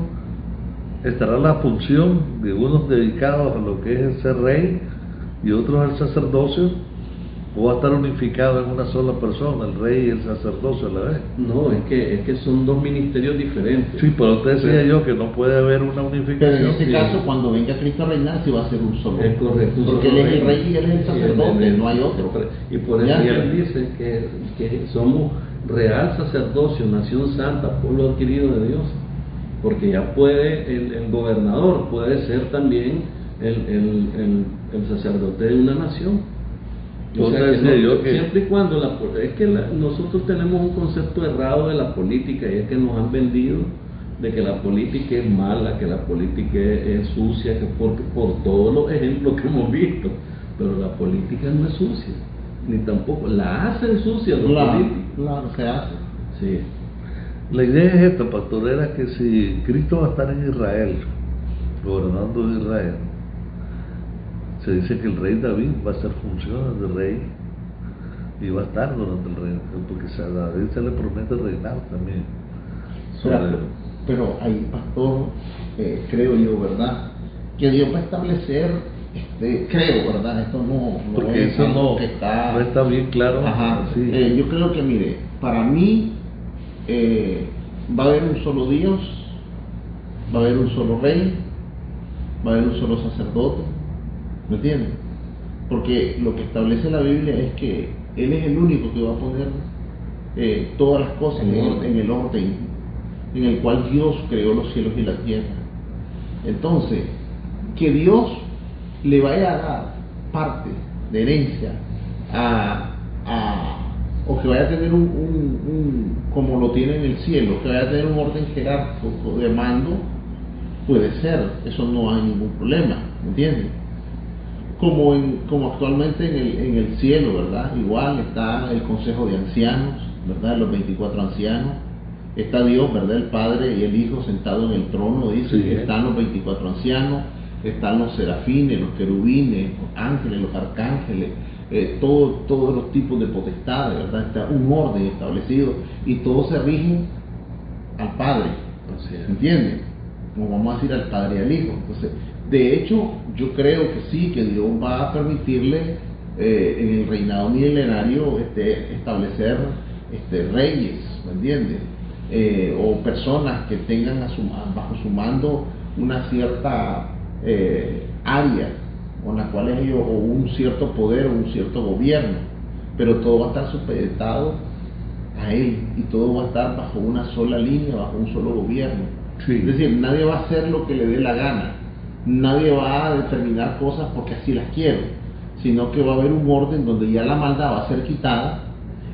estará la función de unos dedicados a lo que es el ser rey y otros al sacerdocio, o va a estar unificado en una sola persona, el rey y el sacerdocio a la vez. No, es que son dos ministerios diferentes. Sí, pero usted decía yo que no puede haber una unificación. Pero en este caso, cuando venga Cristo a reinar, sí va a ser un solo. Es correcto. Porque él es el rey y él es el sacerdote, no hay otro. Y por eso él dice que somos real sacerdocio, nación santa, pueblo adquirido de Dios. Porque ya puede, el gobernador puede ser también el sacerdote de una nación. O sea, siempre y cuando nosotros tenemos un concepto errado de la política, y es que nos han vendido de que la política es mala, que la política es sucia, que por todos los ejemplos que hemos visto. Pero la política no es sucia, ni tampoco la hacen sucia los políticos. Claro, se hace. Sí. La idea es esta, pastor, era que si Cristo va a estar en Israel, gobernando Israel, se dice que el rey David va a hacer funciones de rey y va a estar durante el reino, porque a David se le promete reinar también. Pero ahí, pastor, creo yo, ¿verdad?, que Dios va a establecer, creo, ¿verdad? Esto no Porque es eso algo no que está... no está bien claro. Ajá. Sí. Yo creo que, mire, para mí va a haber un solo Dios, va a haber un solo rey, va a haber un solo sacerdote, ¿me entiendes? Porque lo que establece la Biblia es que Él es el único que va a poner todas las cosas en el orden en el cual Dios creó los cielos y la tierra. Entonces, que Dios le vaya a dar parte de herencia o que vaya a tener como lo tiene en el cielo, que vaya a tener un orden jerárquico de mando, puede ser, eso no hay ningún problema, ¿me entiendes? Como actualmente en el cielo, ¿verdad? Igual está el consejo de ancianos, ¿verdad? Los 24 ancianos, está Dios, ¿verdad? El Padre y el Hijo sentados en el trono, dice, Sí. están los 24 ancianos, están los serafines, los querubines, los ángeles, los arcángeles, todos los tipos de potestades, ¿verdad? Está un orden establecido y todos se rigen al Padre, Así es. ¿entiendes? Como vamos a decir al Padre y al Hijo. Entonces, de hecho, yo creo que sí, que Dios va a permitirle en el reinado milenario establecer reyes, ¿me entiendes? O personas que tengan bajo su mando una cierta área con la cual ellos, o un cierto poder o un cierto gobierno, pero todo va a estar supeditado a Él y todo va a estar bajo una sola línea, bajo un solo gobierno. Sí. Es decir, nadie va a hacer lo que le dé la gana, nadie va a determinar cosas porque así las quiero, sino que va a haber un orden donde ya la maldad va a ser quitada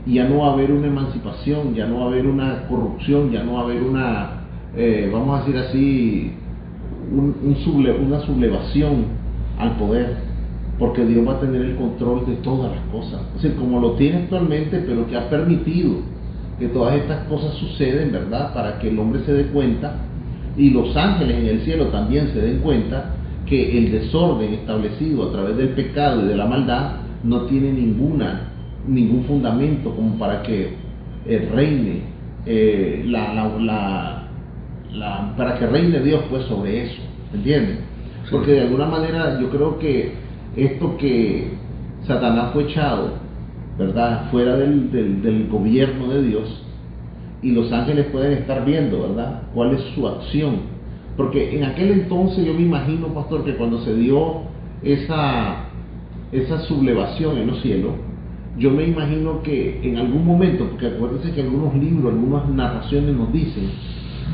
y ya no va a haber una emancipación, ya no va a haber una corrupción, ya no va a haber una, vamos a decir así, una sublevación al poder, porque Dios va a tener el control de todas las cosas, es decir, como lo tiene actualmente, pero que ha permitido que todas estas cosas suceden, ¿verdad? Para que el hombre se dé cuenta y los ángeles en el cielo también se den cuenta que el desorden establecido a través del pecado y de la maldad no tiene ningún fundamento como para que reine para que reine Dios pues sobre eso, ¿entiendes? Sí. Porque de alguna manera yo creo que esto que Satanás fue echado, ¿verdad?, fuera del gobierno de Dios, y los ángeles pueden estar viendo, ¿verdad?, cuál es su acción. Porque en aquel entonces yo me imagino, pastor, que cuando se dio esa sublevación en los cielos, yo me imagino que en algún momento, porque acuérdense que algunos libros, algunas narraciones nos dicen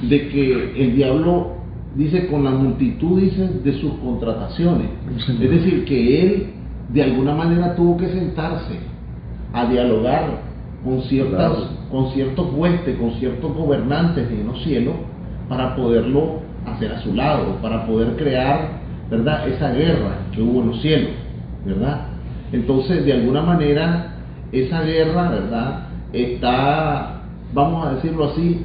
de que el diablo dice con la multitud, dice, de sus contrataciones, Sí. es decir, que él de alguna manera tuvo que sentarse a dialogar con ciertos huestes, con ciertos gobernantes en los cielos, para poderlo hacer a su lado, para poder crear, ¿verdad?, esa guerra que hubo en los cielos, ¿verdad? Entonces, de alguna manera, esa guerra, ¿verdad?, está, vamos a decirlo así,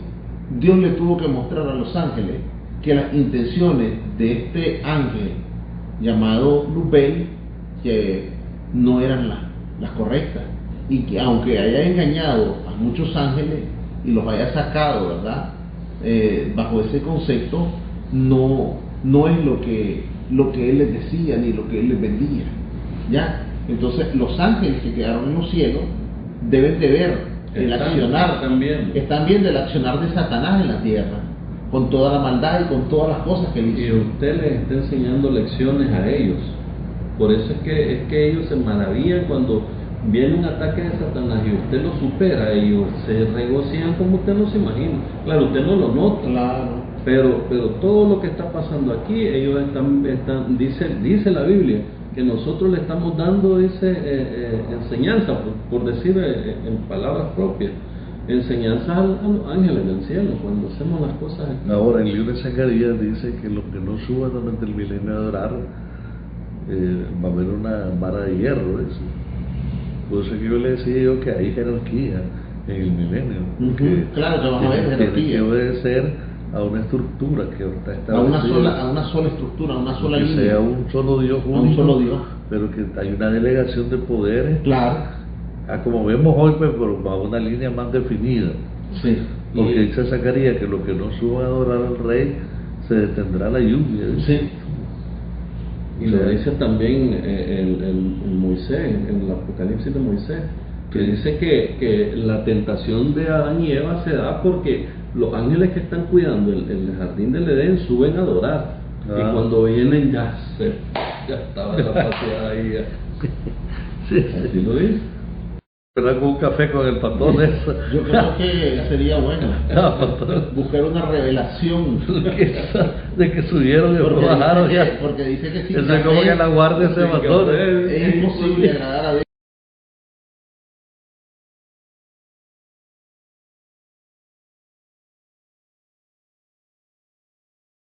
Dios le tuvo que mostrar a los ángeles que las intenciones de este ángel llamado Luzbel, que no eran las correctas, y que aunque haya engañado a muchos ángeles y los haya sacado, ¿verdad?, bajo ese concepto, no es lo que él les decía ni lo que él les vendía, ¿ya? Entonces los ángeles que quedaron en los cielos deben de ver el accionar, están viendo el accionar de Satanás en la tierra, con toda la maldad y con todas las cosas que él hizo. Y usted les está enseñando lecciones a ellos. Por eso es que ellos se maravillan cuando viene un ataque de Satanás y usted lo supera. Ellos se regocijan como usted no se imagina. Claro, usted no lo nota. Claro. Pero todo lo que está pasando aquí, ellos dice la Biblia, que nosotros le estamos dando enseñanza, por decir en palabras propias, enseñanza a los ángeles del cielo cuando hacemos las cosas aquí. Ahora, en el libro de Zacarías dice que los que no suban durante el milenio a adorar, va a haber una vara de hierro, eso. Por eso que yo le decía yo que hay jerarquía en el milenio. Que claro que van a haber jerarquía. Tiene que obedecer a una estructura que está establecida. A una sola estructura, a una sola que línea. sea un solo Dios único, un solo Dios. pero que hay una delegación de poderes. Claro. Como vemos hoy, pues, pero a una línea más definida. Sí. Porque dice Zacarías que los que no suban a adorar al rey, se detendrá la lluvia. Sí. Y lo dice también el Moisés, en el Apocalipsis de Moisés, que dice que la tentación de Adán y Eva se da porque los ángeles que están cuidando el jardín del Edén suben a adorar. Y cuando vienen ya estaba la paseada ahí. Sí, Así lo dice. ¿Verdad? Con un café con el pastor de eso. Yo creo que sería bueno buscar una revelación De que subieron y porque bajaron ya. porque dice que Eso es como que la guardia se mató. es imposible agradar